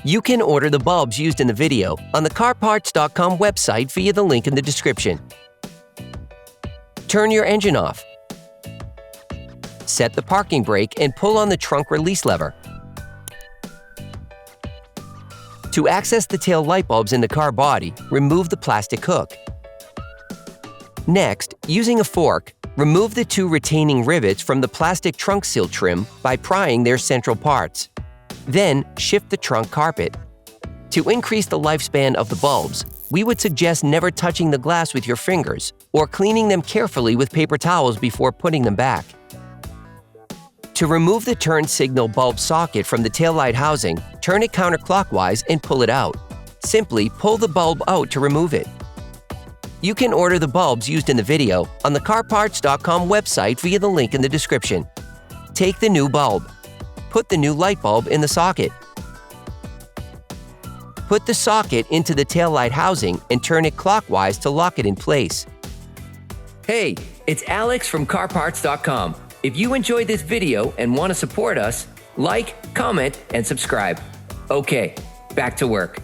You can order the bulbs used in the video on the CarParts.com website via the link in the description. Turn your engine off. Set the parking brake and pull on the trunk release lever. To access the tail light bulbs in the car body, remove the plastic hook. Next, using a fork, remove the two retaining rivets from the plastic trunk seal trim by prying their central parts. Then, shift the trunk carpet. To increase the lifespan of the bulbs, we would suggest never touching the glass with your fingers or cleaning them carefully with paper towels before putting them back. To remove the turn signal bulb socket from the taillight housing, turn it counterclockwise and pull it out. Simply pull the bulb out to remove it. You can order the bulbs used in the video on the CarParts.com website via the link in the description. Take the new bulb. Put the new light bulb in the socket. Put the socket into the taillight housing and turn it clockwise to lock it in place. Hey, it's Alex from CarParts.com. If you enjoyed this video and want to support us, like, comment, and subscribe. Okay, back to work.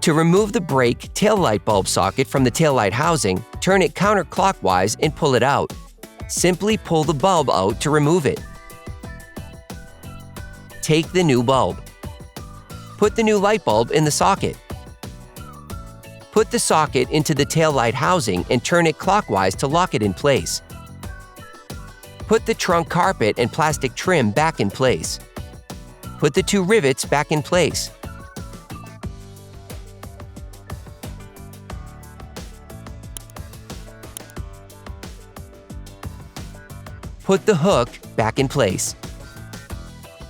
To remove the brake taillight bulb socket from the taillight housing, turn it counterclockwise and pull it out. Simply pull the bulb out to remove it. Take the new bulb. Put the new light bulb in the socket. Put the socket into the taillight housing and turn it clockwise to lock it in place. Put the trunk carpet and plastic trim back in place. Put the two rivets back in place. Put the hook back in place.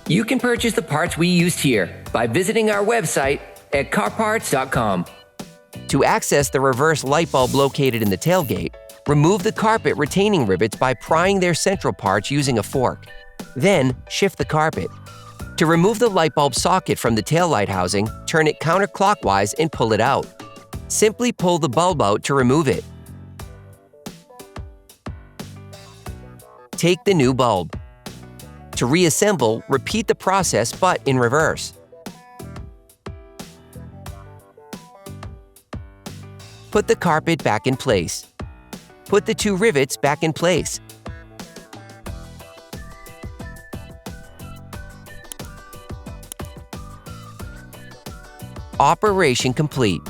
You can purchase the parts we used here by visiting our website at CarParts.com. To access the reverse light bulb located in the tailgate, remove the carpet retaining rivets by prying their central parts using a fork. Then, shift the carpet. To remove the light bulb socket from the taillight housing, turn it counterclockwise and pull it out. Simply pull the bulb out to remove it. Take the new bulb. To reassemble, repeat the process but in reverse. Put the carpet back in place. Put the two rivets back in place. Operation complete.